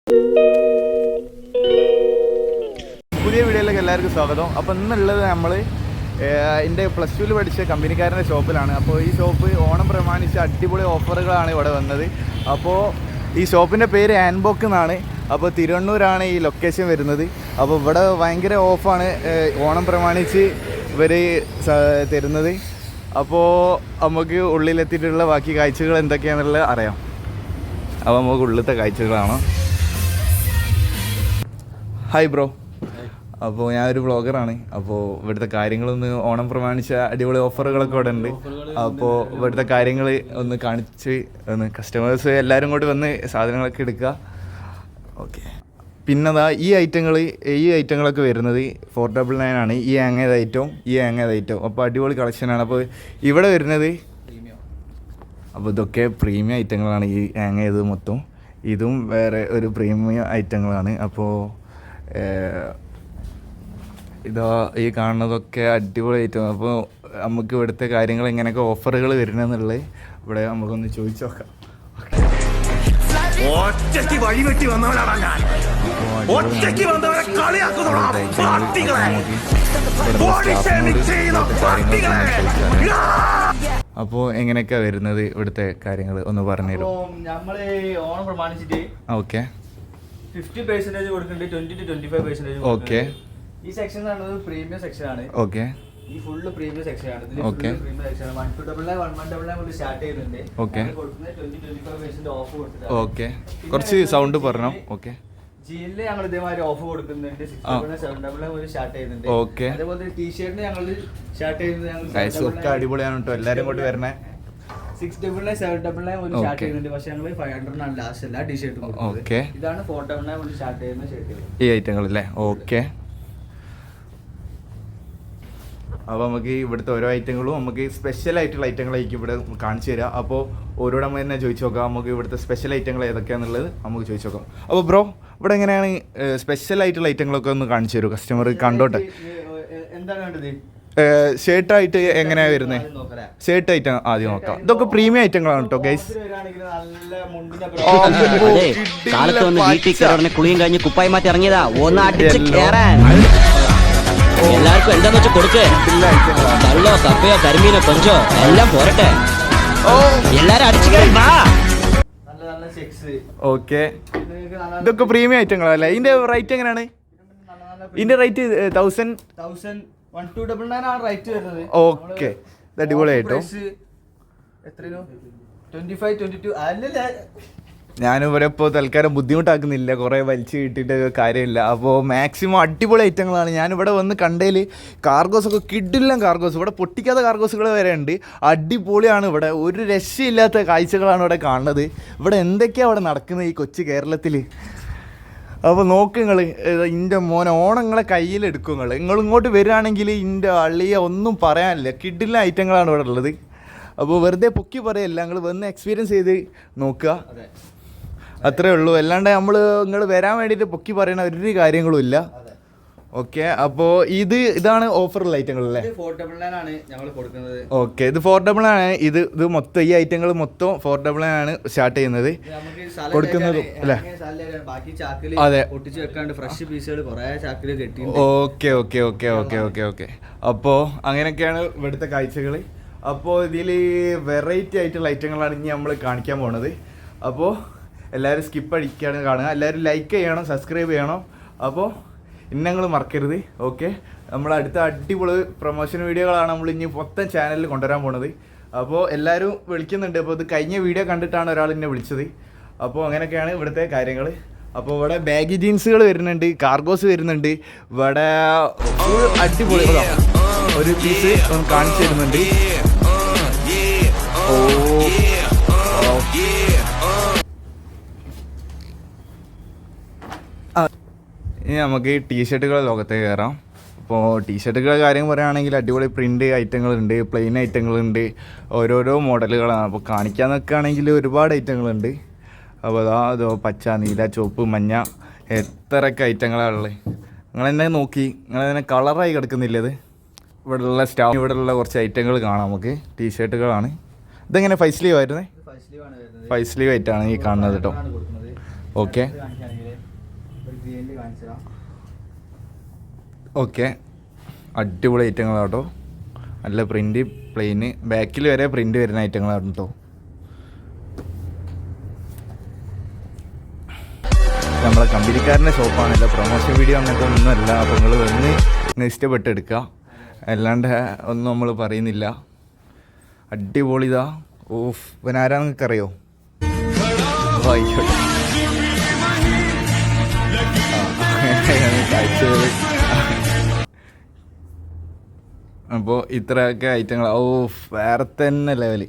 പുതിയ വീഡിയോയിലേക്ക് എല്ലാവർക്കും സ്വാഗതം. അപ്പോൾ ഇന്നുള്ളത് നമ്മൾ എൻ്റെ +2 പഠിച്ച കമ്പനിക്കാരൻ്റെ ഷോപ്പിലാണ്. അപ്പോൾ ഈ ഷോപ്പ് ഓണം പ്രമാണിച്ച് അടിപൊളി ഓഫറുകളാണ് ഇവിടെ വന്നത്. അപ്പോൾ ഈ ഷോപ്പിൻ്റെ പേര് ആൻബോക്ക് എന്നാണ്. അപ്പോൾ തിരുവണ്ണൂരാണ് ഈ ലൊക്കേഷൻ വരുന്നത്. അപ്പോൾ ഇവിടെ ഭയങ്കര ഓഫാണ് ഓണം പ്രമാണിച്ച് ഇവർ തരുന്നത്. അപ്പോൾ നമുക്ക് ഉള്ളിലെത്തിയിട്ടുള്ള ബാക്കി കാഴ്ചകൾ എന്തൊക്കെയാണെന്നുള്ളത് അറിയാം. അപ്പോൾ നമുക്ക് ഉള്ളിലത്തെ കാഴ്ചകളാണ്. Hi bro. അപ്പോൾ ഞാനൊരു വ്ളോഗറാണ്. അപ്പോൾ ഇവിടുത്തെ കാര്യങ്ങളൊന്ന് ഓണം പ്രമാണിച്ച അടിപൊളി ഓഫറുകളൊക്കെ ഇവിടെ ഉണ്ട്. അപ്പോൾ ഇവിടുത്തെ കാര്യങ്ങൾ ഒന്ന് കാണിച്ച് ഒന്ന് കസ്റ്റമേഴ്സ് എല്ലാവരും കൂടി വന്ന് സാധനങ്ങളൊക്കെ എടുക്കുക. ഓക്കെ. പിന്നെതാ ഈ ഐറ്റങ്ങളൊക്കെ വരുന്നത് 499 ആണ്. ഈ അങ്ങേത് ഐറ്റവും അപ്പോൾ അടിപൊളി കളക്ഷനാണ്. അപ്പോൾ ഇവിടെ വരുന്നത് അപ്പോൾ ഇതൊക്കെ പ്രീമിയം ഐറ്റങ്ങളാണ്. ഈ അങ്ങേത് മൊത്തം ഇതും വേറെ ഒരു പ്രീമിയം ഐറ്റങ്ങളാണ്. അപ്പോൾ ഇതാ ഈ കാണുന്നതൊക്കെ അടിപൊളി ഐറ്റം. അപ്പോൾ നമുക്ക് ഇവിടുത്തെ കാര്യങ്ങൾ എങ്ങനെയൊക്കെ ഓഫറുകൾ വരുന്നതെന്നുള്ളത് ഇവിടെ നമുക്കൊന്ന് ചോദിച്ചു നോക്കാം. അപ്പോൾ എങ്ങനെയൊക്കെയാ വരുന്നത് ഇവിടുത്തെ കാര്യങ്ങൾ ഒന്ന് പറഞ്ഞുതരും. നമ്മള് ഓണം പ്രമാണിച്ചിട്ട് ഓക്കെ 50% കൊടുക്കുന്നുണ്ട്, 20 to 25%. ഓക്കെ. ഈ സെക്ഷൻ പ്രീമിയം സെക്ഷൻ ആണ്. ഓക്കെ. ഈ ഫുള്ള് പ്രീമിയം സെക്ഷൻ ആണ്. ഓക്കെ. 1299 സ്റ്റാർട്ട് ചെയ്യുന്നുണ്ട്. ഓക്കെ. 20-25% ഓഫ് കൊടുത്തിട്ടുണ്ട്. ഓക്കെ. കുറച്ച് സൗണ്ട് പറഞ്ഞോ. ഓക്കെ. ജീനില് ഞങ്ങൾ ഇതേമാതിരി ഓഫ് കൊടുക്കുന്നുണ്ട്. 699 സ്റ്റാർട്ട് ചെയ്യുന്നുണ്ട്. ഓക്കെ. അതേപോലെ ടീഷർട്ടിന് ഞങ്ങൾ സ്റ്റാർട്ട് ചെയ്യുന്നത് ഒക്കെ അടിപൊളിയാണ് കേട്ടോ. എല്ലാരും കൊണ്ട് വരണേ. 699 799 സ്റ്റാർട്ട് ചെയ്യുന്നുണ്ട്. പക്ഷെ ഞങ്ങൾ 500 ലാസ്റ്റ് എല്ലാ ടീഷർട്ടും കൊടുക്കുന്നത്. ഓക്കെ. ഇതാണ് 499 സ്റ്റാർട്ട് ചെയ്യുന്ന ഷർട്ടുകൾ. ഈ ഐറ്റങ്ങൾ അല്ലേ? ഓക്കെ. അപ്പോൾ നമുക്ക് ഇവിടുത്തെ ഓരോ ഐറ്റങ്ങളും നമുക്ക് സ്പെഷ്യൽ ആയിട്ടുള്ള ഐറ്റങ്ങളായിരിക്കും ഇവിടെ കാണിച്ചു തരാം. അപ്പോൾ ഓരോടെ നമ്മൾ തന്നെ ചോദിച്ചു നോക്കാം. നമുക്ക് ഇവിടുത്തെ സ്പെഷ്യൽ ഐറ്റങ്ങൾ ഏതൊക്കെയാണെന്നുള്ളത് നമുക്ക് ചോദിച്ചു നോക്കാം. അപ്പോൾ ബ്രോ ഇവിടെ എങ്ങനെയാണ് സ്പെഷ്യൽ ആയിട്ടുള്ള ഐറ്റങ്ങളൊക്കെ ഒന്ന് കാണിച്ചു തരും, കസ്റ്റമർ കണ്ടോട്ടെ. എന്താണ് വേണ്ടത്? ഷർട്ടായിട്ട് എങ്ങനെയാണ് വരുന്നത്? ഷർട്ട് ഐറ്റം ആദ്യം നോക്കാം. ഇതൊക്കെ പ്രീമിയം ഐറ്റങ്ങളാണ് കേട്ടോ ഗൈസ്. കുളിയും കഴിഞ്ഞ് കുപ്പായി മാറ്റി ഇറങ്ങിയതാ. ഒന്ന് അടിച്ച് കേറാൻ എല്ലാവർക്കും എന്താന്ന് വെച്ചാൽ കൊടുക്ക്. കള്ളോ കപ്പയോ കരിമീനോ കൊഞ്ചോ എല്ലാം പോരട്ടെ. എല്ലാരും അടിച്ചു കയറി വാ. ഓക്കെ. ഇതൊക്കെ പ്രീമിയം ഐറ്റങ്ങളല്ലേ? ഇതിന്റെ റേറ്റ് എങ്ങനെയാണ്? ഇതിന്റെ റേറ്റ് 1299 ആണ് റേറ്റ് വരുന്നത്. ഓക്കെ. ഇത് അടിപൊളിയായിട്ടോ. എത്രയോ 25 22 അല്ലല്ലേ. ഞാനിവരെ ഇപ്പോൾ തൽക്കാലം ബുദ്ധിമുട്ടാക്കുന്നില്ല, കുറേ വലിച്ചു കിട്ടിയിട്ട് കാര്യമില്ല. അപ്പോൾ മാക്സിമം അടിപൊളി ഐറ്റങ്ങളാണ്. ഞാനിവിടെ വന്ന് കണ്ടതിൽ കാർഗോസൊക്കെ കിഡില്ലാം കാർഗോസ്, ഇവിടെ പൊട്ടിക്കാത്ത കാർഗോസുകൾ വരെ ഉണ്ട്. അടിപൊളിയാണ്. ഇവിടെ ഒരു രക്ഷയില്ലാത്ത കാഴ്ചകളാണ് ഇവിടെ കാണുന്നത്. ഇവിടെ എന്തൊക്കെയാണ് അവിടെ നടക്കുന്നത് ഈ കൊച്ചു കേരളത്തിൽ. അപ്പോൾ നോക്ക് നിങ്ങൾ, ഇൻ്റെ മോനെ ഓണങ്ങളെ കയ്യിലെടുക്കും. നിങ്ങൾ ഇങ്ങോട്ട് വരികയാണെങ്കിൽ ഇൻ്റെ അള്ളിയ ഒന്നും പറയാനില്ല, കിഡില്ല ഐറ്റങ്ങളാണ് ഇവിടെ ഉള്ളത്. അപ്പോൾ വെറുതെ പൊക്കി പറയല്ല, നിങ്ങൾ വന്ന് എക്സ്പീരിയൻസ് ചെയ്ത് നോക്കുക, അത്രേ ഉള്ളൂ. അല്ലാണ്ട് നിങ്ങൾ വരാൻ വേണ്ടിയിട്ട് പൊക്കി പറയുന്ന ഒരു കാര്യങ്ങളും ഇല്ല. ഓക്കെ. അപ്പോൾ ഇതാണ് ഓഫറുള്ള ഐറ്റങ്ങളല്ലേ? 499 ആണ് ഞങ്ങൾ കൊടുക്കുന്നത്. ഓക്കെ. ഇത് 499 ആണ്. ഇത് മൊത്തം ഈ ഐറ്റങ്ങൾ മൊത്തം 499 ആണ് സ്റ്റാർട്ട് ചെയ്യുന്നത് കൊടുക്കുന്നത് അല്ലേ? അതെ. ഒട്ടിച്ച് വെക്കാണ്ട് ഫ്രഷ് പീസുകൾ കുറേ ചാക്കിൽ കെട്ടി. Okay okay okay okay okay okay. അപ്പോൾ അങ്ങനെയൊക്കെയാണ് ഇവിടുത്തെ കാഴ്ചകൾ. അപ്പോൾ ഇതിൽ വെറൈറ്റി ആയിട്ടുള്ള ഐറ്റങ്ങളാണ് ഇനി നമ്മൾ കാണിക്കാൻ പോണത്. അപ്പോൾ എല്ലാവരും സ്കിപ്പ് അടിക്കാണ് കാണുക. എല്ലാവരും ലൈക്ക് ചെയ്യണം, സബ്സ്ക്രൈബ് ചെയ്യണം. അപ്പോൾ ഇന്നങ്ങൾ മറക്കരുത്. ഓക്കെ. നമ്മൾ അടുത്ത അടിപൊളി പ്രൊമോഷൻ വീഡിയോകളാണ് നമ്മൾ ഇനി മൊത്തം ചാനലിൽ കൊണ്ടുവരാൻ പോണത്. അപ്പോൾ എല്ലാവരും വിളിക്കുന്നുണ്ട്. അപ്പോൾ ഇത് കഴിഞ്ഞ വീഡിയോ കണ്ടിട്ടാണ് ഒരാൾ എന്നെ വിളിച്ചത്. അപ്പോൾ അങ്ങനെയൊക്കെയാണ് ഇവിടുത്തെ കാര്യങ്ങൾ. അപ്പോൾ ഇവിടെ ബാഗി ജീൻസുകൾ വരുന്നുണ്ട്, കാർഗോസ് വരുന്നുണ്ട്. ഇവിടെ ഫുൾ അടിപൊളി ഒരു പീസ് കാണിച്ചു തരുന്നുണ്ട്. ഇനി നമുക്ക് ടീഷർട്ടുകളുടെ ലോകത്തേക്ക് കയറാം. അപ്പോൾ ടീഷർട്ടുകളുടെ കാര്യം പറയുകയാണെങ്കിൽ അടിപൊളി പ്രിൻ്റ് ഐറ്റങ്ങളുണ്ട്, പ്ലെയിൻ ഐറ്റങ്ങളുണ്ട്, ഓരോരോ മോഡലുകളാണ്. അപ്പോൾ കാണിക്കാൻ നിൽക്കുകയാണെങ്കിൽ ഒരുപാട് ഐറ്റങ്ങളുണ്ട്. അപ്പോൾ അതോ പച്ച, നീല, ചുവപ്പ്, മഞ്ഞ, എത്രയൊക്കെ ഐറ്റങ്ങളാണ് ഉള്ളത്. നിങ്ങളെന്നെ നോക്കി, നിങ്ങളെന്നെ കളറായി കിടക്കുന്നില്ലത്. ഇവിടെയുള്ള ഇവിടെയുള്ള കുറച്ച് ഐറ്റങ്ങൾ കാണാം നമുക്ക്. ടീഷർട്ടുകളാണ്. ഇതെങ്ങനെ 5 സ്ലീവ് ആയിരുന്നേ? 5 സ്ലീവ് ആയിട്ടാണ് ഈ കാണുന്നത് കേട്ടോ. ഓക്കെ. ഓക്കെ, അടിപൊളി ഐറ്റങ്ങളാട്ടോ. നല്ല പ്രിൻ്റ്, പ്ലെയിന്, ബാക്കിൽ വരെ പ്രിൻ്റ് വരുന്ന ഐറ്റങ്ങളാണ് കേട്ടോ. നമ്മളെ കമ്പനിക്കാരൻ്റെ ഷോപ്പാണല്ലോ, പ്രൊമോഷൻ വീഡിയോ അങ്ങനത്തെ ഒന്നുമല്ല. അപ്പോൾ നിങ്ങൾ വന്ന് ഇഷ്ടപ്പെട്ടെടുക്കുക, അല്ലാണ്ട് ഒന്നും നമ്മൾ പറയുന്നില്ല. അടിപൊളിതാ. ഓഫ്, ഇവനാരാ നിങ്ങൾക്കറിയോ? കാഴ്ചകൾ. അപ്പോൾ ഇത്രയൊക്കെ ഐറ്റങ്ങൾ. ഓഫ്, വേറെ തന്നെ ലെവല്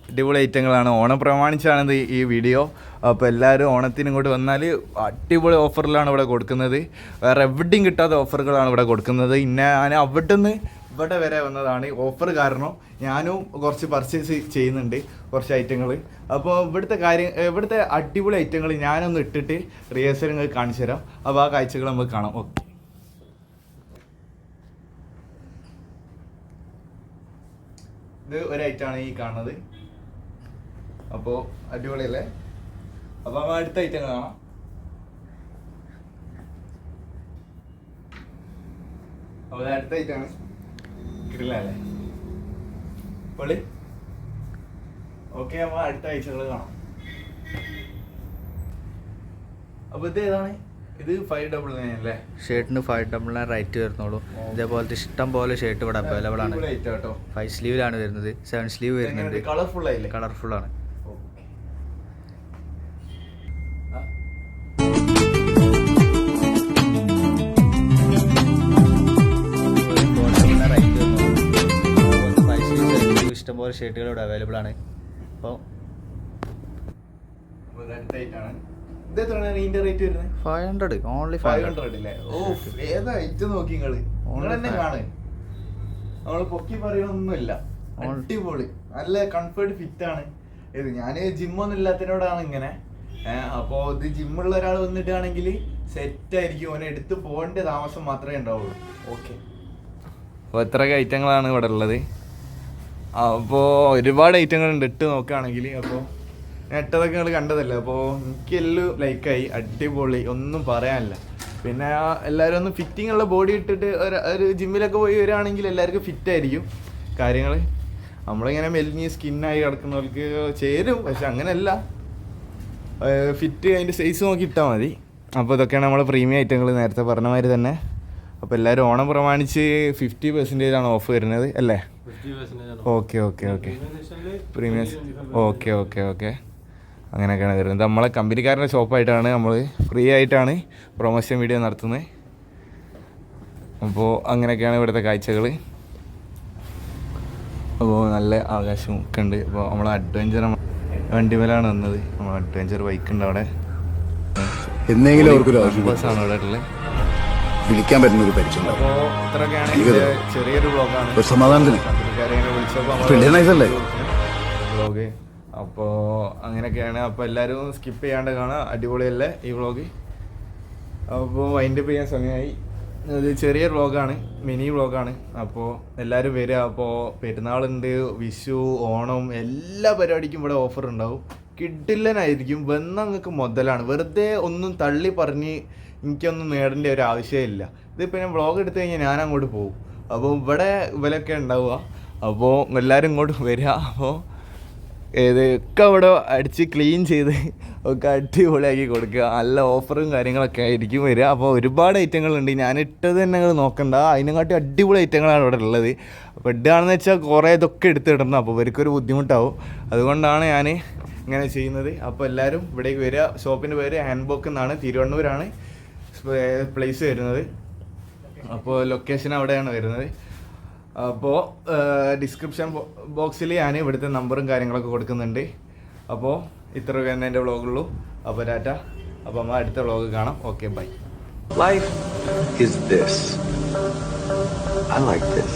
അടിപൊളി ഐറ്റങ്ങളാണ്. ഓണം പ്രമാണിച്ചാണിത് ഈ വീഡിയോ. അപ്പോൾ എല്ലാവരും ഓണത്തിന് ഇങ്ങോട്ട് വന്നാൽ അടിപൊളി ഓഫറിലാണ് ഇവിടെ കൊടുക്കുന്നത്. വേറെ എവിടെയും കിട്ടാത്ത ഓഫറുകളാണ് ഇവിടെ കൊടുക്കുന്നത്. ഞാൻ അവിടെ നിന്ന് ഇവിടെ വരെ വന്നതാണ് ഓഫർ കാരണം. ഞാനും കുറച്ച് പർച്ചേസ് ചെയ്യുന്നുണ്ട്, കുറച്ച് ഐറ്റങ്ങൾ. അപ്പോൾ ഇവിടുത്തെ അടിപൊളി ഐറ്റങ്ങൾ ഞാനൊന്ന് ഇട്ടിട്ട് റിഹേഴ്സൽ നിങ്ങൾക്ക് കാണിച്ചു തരാം. അപ്പോൾ ആ കാഴ്ചകൾ നമുക്ക് കാണാം. ഓക്കെ, ഇത് ഒരു ഐറ്റമാണ് ഈ കാണുന്നത്. അപ്പോൾ അടിപൊളിയല്ലേ? അപ്പോൾ അടുത്ത ഐറ്റം കാണാം. അപ്പോൾ അടുത്ത ഐറ്റമാണ്, കിട്ടില്ലല്ലേ പൊളി. ഓക്കെ, അപ്പോൾ അടുത്ത ഐറ്റങ്ങൾ കാണാം. അപ്പോൾ ഇത് ഏതാണ്? ഇത് 599 അല്ലേ? ഷർട്ടിന് 599 റേറ്റ് വരുന്നുള്ളൂ. ഇതേപോലത്തെ ഇഷ്ടം പോലെ ഷർട്ട് ഇവിടെ അവൈലബിൾ ആണ്. 5 സ്ലീവിലാണ് വരുന്നത്, 7 സ്ലീവ് വരുന്നുണ്ട്. കളർഫുൾ ആയില്ലേ? കളർഫുൾ ആണ്. ഇഷ്ടംപോലെ ഷർട്ടുകൾ ഇവിടെ അവൈലബിൾ ആണ്. അപ്പോൾ 500 ഓൺലി 500 അല്ലേ? ഓ, ഏതാ ഐറ്റം നോക്കി നിങ്ങള് തന്നെ കാണുക. നമ്മള് പൊക്കി പറയണൊന്നുമില്ല, അടിപൊളി നല്ല കംഫർട്ട് ഫിറ്റ് ആണ് ഇത്. ഞാൻ ജിമ്മൊന്നും ഇല്ലാത്തതിനോടാണ് ഇങ്ങനെ. അപ്പോൾ ഇത് ജിമ്മുള്ള ഒരാൾ വന്നിട്ടാണെങ്കിൽ സെറ്റ് ആയിരിക്കും. അവനെ എടുത്ത് പോകേണ്ട താമസം മാത്രമേ ഉണ്ടാവുള്ളൂ. ഓക്കെ, അപ്പോൾ എത്രയൊക്കെ ഐറ്റങ്ങളാണ് ഇവിടെ ഉള്ളത്. അപ്പോൾ ഒരുപാട് ഐറ്റങ്ങളുണ്ട് ഇട്ട് നോക്കുകയാണെങ്കിൽ. അപ്പോൾ ഞാൻ ഇട്ടതൊക്കെ നിങ്ങൾ കണ്ടതല്ലേ. അപ്പോൾ എനിക്കെല്ലാം ലൈക്കായി, അടിപൊളി, ഒന്നും പറയാനില്ല. പിന്നെ എല്ലാവരും ഒന്ന് ഫിറ്റിംഗ് ഉള്ള ബോഡി ഇട്ടിട്ട് ഒരു ജിമ്മിലൊക്കെ പോയി വരികയാണെങ്കിൽ എല്ലാവർക്കും ഫിറ്റായിരിക്കും കാര്യങ്ങൾ. നമ്മളിങ്ങനെ മെലിഞ്ഞ് സ്കിന്നായി കിടക്കുന്നവർക്ക് ചേരും, പക്ഷെ അങ്ങനെയല്ല, ഫിറ്റ് അതിൻ്റെ സൈസ് നോക്കി ഇട്ടാൽ മതി. അപ്പോൾ ഇതൊക്കെയാണ് നമ്മളെ പ്രീമിയം ഐറ്റങ്ങൾ, നേരത്തെ പറഞ്ഞ മാതിരി തന്നെ. അപ്പോൾ എല്ലാവരും ഓണം പ്രമാണിച്ച് 50% ഓഫ് വരുന്നത് അല്ലേ? Okay okay okay, premium. Okay okay okay, അങ്ങനെയൊക്കെയാണ് വരുന്നത്. നമ്മളെ കമ്പനിക്കാരൻ്റെ ഷോപ്പായിട്ടാണ് നമ്മൾ ഫ്രീ ആയിട്ടാണ് പ്രൊമോഷൻ വീഡിയോ നടത്തുന്നത്. അപ്പോൾ അങ്ങനെയൊക്കെയാണ് ഇവിടുത്തെ കാഴ്ചകൾ. അപ്പോൾ നല്ല ആകാശവും ഒക്കെ ഉണ്ട്. അപ്പോൾ നമ്മൾ അഡ്വഞ്ചർ വണ്ടിമേലാണ് വന്നത്. നമ്മൾ അഡ്വഞ്ചർ ബൈക്ക് ഉണ്ട് അവിടെ. എന്തെങ്കിലും ബസ്സാണ് ഇവിടെ ഉള്ളത്. വിളിക്കാൻ പറ്റുന്ന ഒരു പരിചയം. അപ്പോൾ ഇത്രയൊക്കെയാണ് ചെറിയൊരു വ്ളോഗാണ്. ഒരു സമാധാനത്തിന് കമ്പനിക്കാരെ വിളിച്ചപ്പോൾ വ്ളോഗ്. അപ്പോൾ അങ്ങനെയൊക്കെയാണ്. അപ്പോൾ എല്ലാവരും സ്കിപ്പ് ചെയ്യാണ്ട് കാണാം, അടിപൊളിയല്ലേ ഈ വ്ളോഗ്. അപ്പോൾ വൈൻഡപ്പ് ചെയ്യാൻ സമയമായി. ഇത് ചെറിയ വ്ളോഗാണ്, മിനി വ്ളോഗാണ്. അപ്പോൾ എല്ലാവരും വരിക. അപ്പോൾ പെരുന്നാളുണ്ട്, വിഷു, ഓണം, എല്ലാ പരിപാടിക്കും ഇവിടെ ഓഫർ ഉണ്ടാവും. കിഡില്ലനായിരിക്കും. വന്ന നിങ്ങൾക്ക് മുതലാണ്. വെറുതെ ഒന്നും തള്ളി പറഞ്ഞ് എനിക്കൊന്നും നേടേണ്ട ഒരു ആവശ്യമില്ല. ഇതിപ്പോൾ ഞാൻ വ്ളോഗ് എടുത്തു കഴിഞ്ഞാൽ ഞാൻ അങ്ങോട്ട് പോകും. അപ്പോൾ ഇവിടെ ഇവരൊക്കെ ഉണ്ടാവുക. അപ്പോൾ എല്ലാവരും ഇങ്ങോട്ട് വരിക. അപ്പോൾ ഒക്കെ അവിടെ അടിച്ച് ക്ലീൻ ചെയ്ത് ഒക്കെ അടിപൊളിയാക്കി കൊടുക്കുക. നല്ല ഓഫറും കാര്യങ്ങളൊക്കെ ആയിരിക്കും വരിക. അപ്പോൾ ഒരുപാട് ഐറ്റങ്ങളുണ്ട്. ഞാൻ ഇട്ടത് തന്നെ നിങ്ങൾ നോക്കണ്ട, അതിനെക്കാട്ടി അടിപൊളി ഐറ്റങ്ങളാണ് ഇവിടെ ഉള്ളത്. അപ്പോൾ ഇടുകയാണെന്ന് വെച്ചാൽ കുറേ ഇതൊക്കെ എടുത്തിടണം. അപ്പോൾ ഇവർക്കൊരു ബുദ്ധിമുട്ടാവും. അതുകൊണ്ടാണ് ഞാൻ ഇങ്ങനെ ചെയ്യുന്നത്. അപ്പോൾ എല്ലാവരും ഇവിടേക്ക് വരിക. ഷോപ്പിൻ്റെ പേര് ഹാൻഡ്ബോക്ക് എന്നാണ്, തിരുവണ്ണൂരാണ് പ്ലേസ് വരുന്നത്. അപ്പോൾ ലൊക്കേഷൻ അവിടെയാണ് വരുന്നത്. അപ്പോൾ ഡിസ്ക്രിപ്ഷൻ ബോക്സിൽ ഞാൻ ഇവിടുത്തെ നമ്പറും കാര്യങ്ങളൊക്കെ കൊടുക്കുന്നുണ്ട്. അപ്പോൾ ഇത്ര തന്നെ എൻ്റെ വ്ളോഗുള്ളൂ. അപ്പോൾ ടാറ്റ. അപ്പോൾ നമ്മൾ അടുത്ത വ്ളോഗ് കാണാം. Okay, bye. Life is this. I like this.